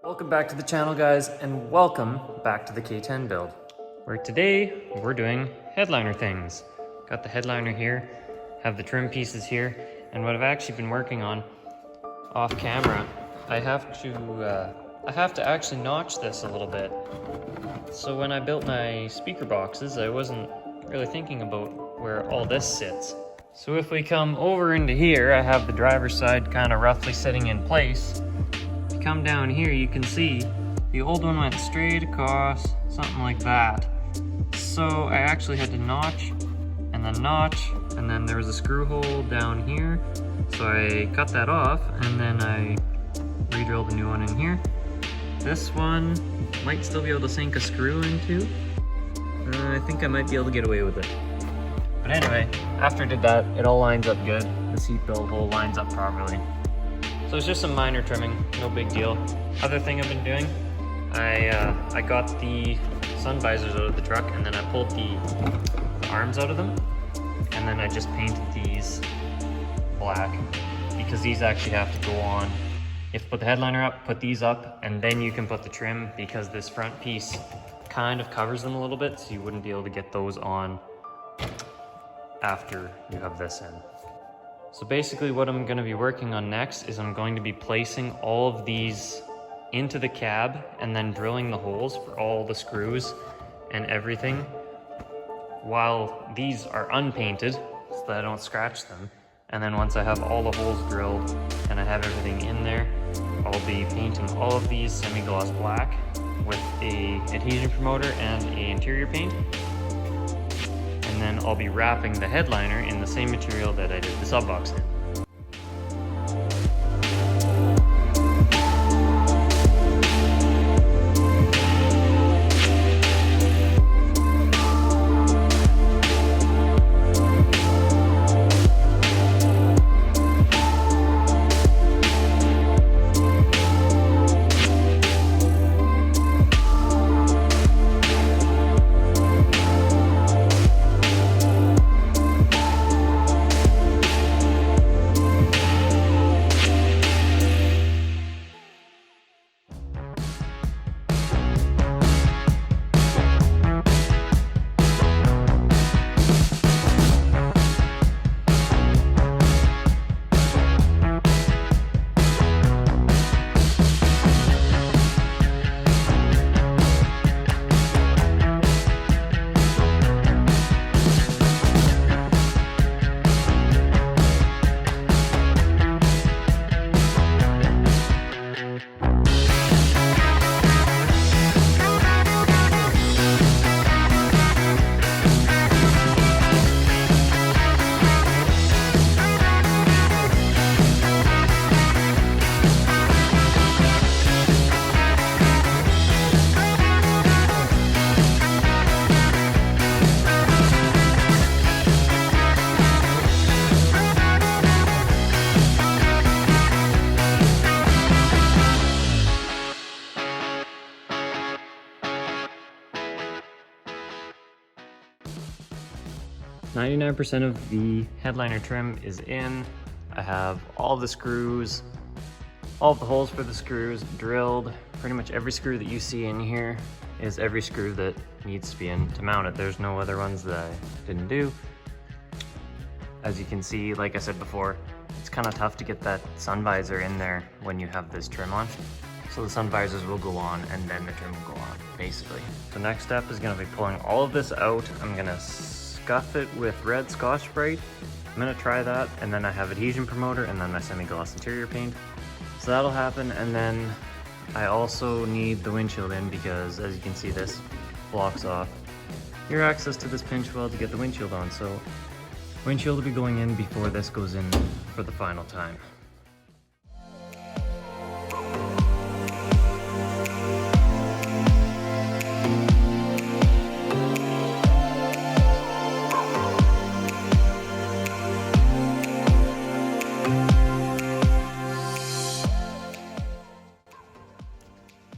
Welcome back to the channel, guys, and welcome back to the K10 build, where today we're doing headliner things. Got the headliner here, have the trim pieces here, and what I've actually been working on off camera, I have to actually notch this a little bit. So when I built my speaker boxes, I wasn't really thinking about where all this sits. So if we come over into here, I have the driver's side kind of roughly sitting in place. Come down here, you can see the old one went straight across, something like that. So I actually had to notch, and then there was a screw hole down here. So I cut that off, and then I re-drilled a new one in here. This one might still be able to sink a screw into. I think I might be able to get away with it. But anyway, after I did that, it all lines up good. The seat belt hole lines up properly. So it's just some minor trimming, no big deal. Other thing I've been doing, I got the sun visors out of the truck, and then I pulled the arms out of them, and then I just painted these black, because these actually have to go on. You have to put the headliner up, put these up, and then you can put the trim, because this front piece kind of covers them a little bit, so you wouldn't be able to get those on after you have this in. So basically what I'm going to be working on next is I'm going to be placing all of these into the cab and then drilling the holes for all the screws and everything while these are unpainted so that I don't scratch them. And then once I have all the holes drilled and I have everything in there, I'll be painting all of these semi-gloss black with a adhesion promoter and a interior paint. And then I'll be wrapping the headliner in the same material that I did the sub box in. %of the headliner trim is in. I have all the screws, all of the holes for the screws drilled. Pretty much every screw that you see in here is every screw that needs to be in to mount it. There's no other ones that I didn't do. As you can see, like I said before, it's kind of tough to get that sun visor in there when you have this trim on. So the sun visors will go on and then the trim will go on, basically. The next step is gonna be pulling all of this out. I'm gonna scuff it with red Scotch-Brite. I'm gonna try that, and then I have adhesion promoter and then my semi-gloss interior paint. So that'll happen, and then I also need the windshield in because, as you can see, this blocks off your access to this pinch weld to get the windshield on. So windshield will be going in before this goes in for the final time.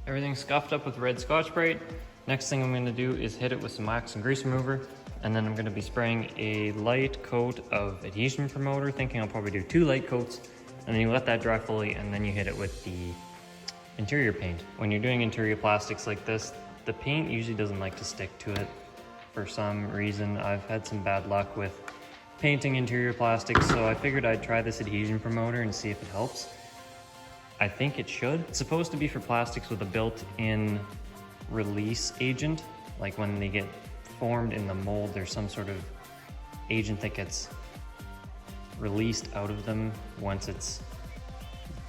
Everything's scuffed up with red Scotch-Brite. Next thing I'm going to do is hit it with some wax and grease remover, and then I'm going to be spraying a light coat of adhesion promoter, thinking I'll probably do 2 light coats, and then you let that dry fully, and then you hit it with the interior paint. When you're doing interior plastics like this, the paint usually doesn't like to stick to it for some reason. I've had some bad luck with painting interior plastics, so I figured I'd try this adhesion promoter and see if it helps. I think it should. It's supposed to be for plastics with a built-in release agent. Like when they get formed in the mold, there's some sort of agent that gets released out of them once it's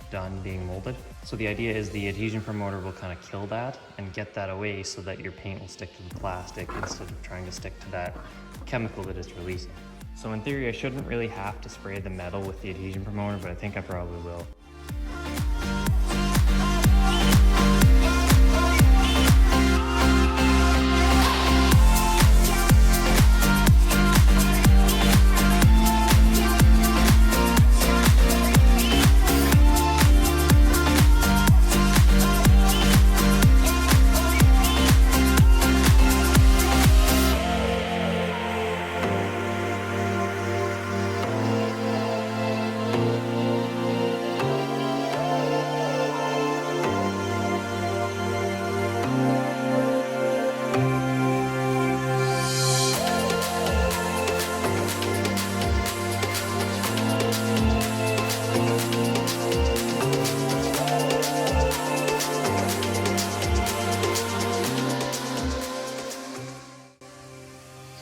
done being molded. So the idea is the adhesion promoter will kind of kill that and get that away so that your paint will stick to the plastic instead of trying to stick to that chemical that it's releasing. So in theory, I shouldn't really have to spray the metal with the adhesion promoter, but I think I probably will.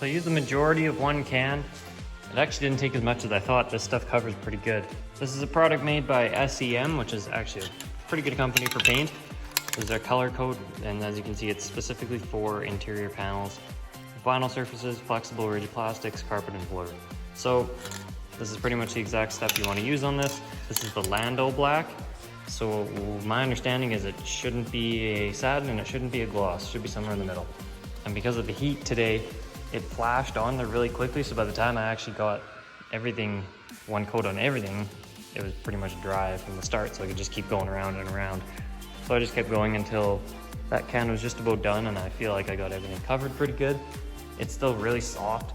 So I used the majority of one can. It actually didn't take as much as I thought. This stuff covers pretty good. This is a product made by SEM, which is actually a pretty good company for paint. This is their color code, and as you can see, it's specifically for interior panels, vinyl surfaces, flexible rigid plastics, carpet, and floor. So this is pretty much the exact stuff you want to use on this. This is the Lando Black. So my understanding is it shouldn't be a satin and it shouldn't be a gloss. It should be somewhere in the middle. And because of the heat today, it flashed on there really quickly, so by the time I actually got everything, one coat on everything, it was pretty much dry from the start, so I could just keep going around and around. So I just kept going until that can was just about done, and I feel like I got everything covered pretty good. It's still really soft,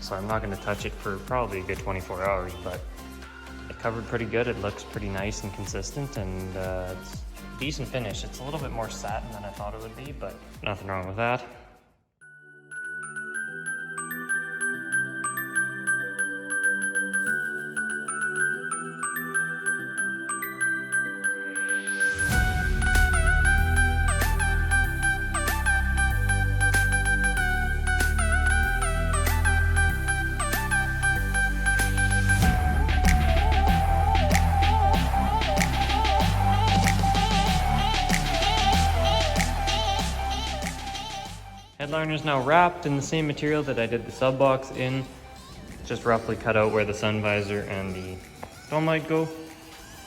so I'm not gonna touch it for probably a good 24 hours, but it covered pretty good. It looks pretty nice and consistent, and it's a decent finish. It's a little bit more satin than I thought it would be, but nothing wrong with that. Headliner is now wrapped in the same material that I did the sub box in, just roughly cut out where the sun visor and the dome light go.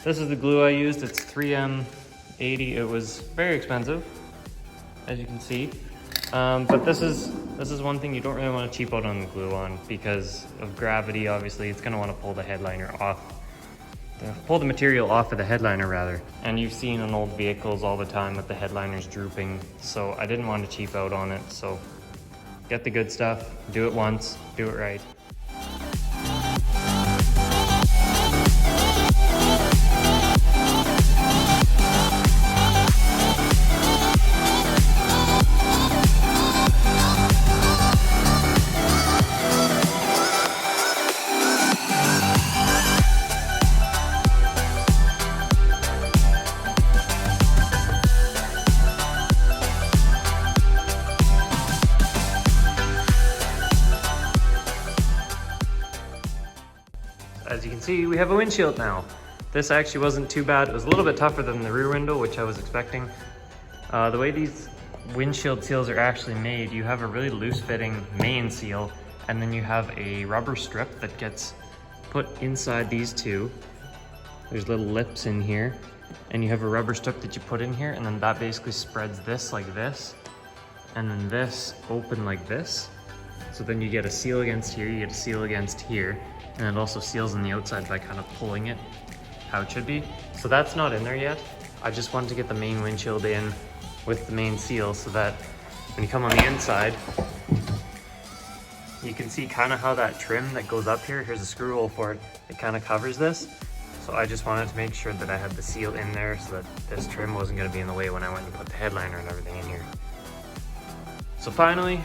This is the glue I used. It's 3M80. It was very expensive, as you can see. But this is one thing you don't really want to cheap out on the glue on because of gravity. Obviously, it's going to want to pull the headliner off. Pull the material off of the headliner rather. And you've seen on old vehicles all the time that the headliner's drooping, so I didn't want to cheap out on it. So get the good stuff, do it once, do it right. As you can see, we have a windshield now. This actually wasn't too bad. It was a little bit tougher than the rear window, which I was expecting. The way these windshield seals are actually made, you have a really loose fitting main seal, and then you have a rubber strip that gets put inside these two. There's little lips in here, and you have a rubber strip that you put in here, and then that basically spreads this like this, and then this open like this. So then you get a seal against here, you get a seal against here, and it also seals on the outside by kind of pulling it how it should be. So that's not in there yet. I just wanted to get the main windshield in with the main seal so that when you come on the inside, you can see kind of how that trim that goes up here, here's a screw hole for it, it kind of covers this. So I just wanted to make sure that I had the seal in there so that this trim wasn't going to be in the way when I went to put the headliner and everything in here. So finally,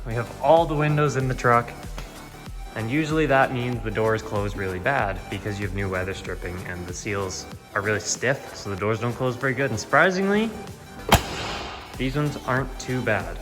we have all the windows in the truck. And usually that means the doors close really bad because you have new weather stripping and the seals are really stiff, so the doors don't close very good. And surprisingly, these ones aren't too bad.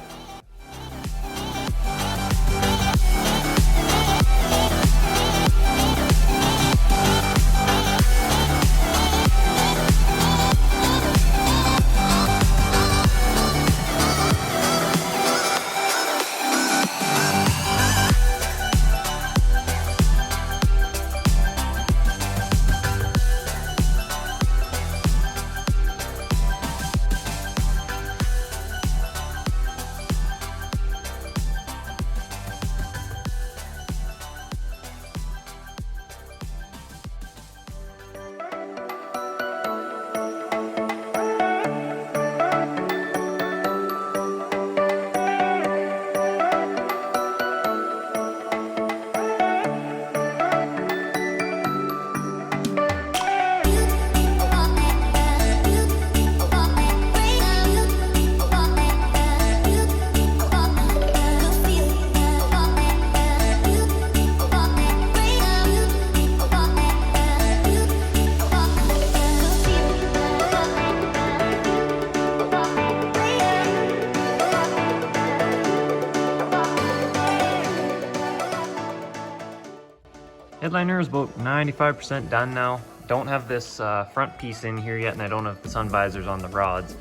Headliner is about 95% done now. Don't have this front piece in here yet, and I don't have the sun visors on the rods.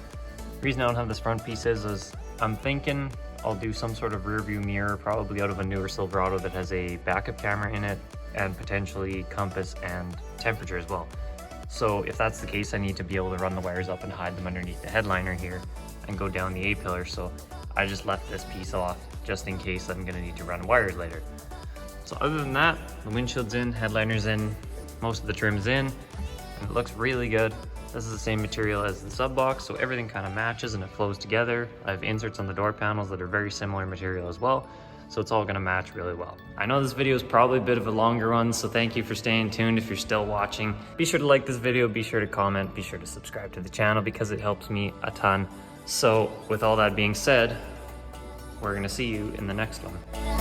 The reason I don't have this front piece is I'm thinking I'll do some sort of rear view mirror, probably out of a newer Silverado that has a backup camera in it, and potentially compass and temperature as well. So if that's the case, I need to be able to run the wires up and hide them underneath the headliner here and go down the A-pillar. So I just left this piece off just in case I'm gonna need to run wires later. So other than that, the windshield's in, headliner's in, most of the trim's in, and it looks really good. This is the same material as the sub box, so everything kind of matches and it flows together. I have inserts on the door panels that are very similar material as well, so it's all gonna match really well. I know this video is probably a bit of a longer one, so thank you for staying tuned if you're still watching. Be sure to like this video, be sure to comment, be sure to subscribe to the channel because it helps me a ton. So with all that being said, we're gonna see you in the next one.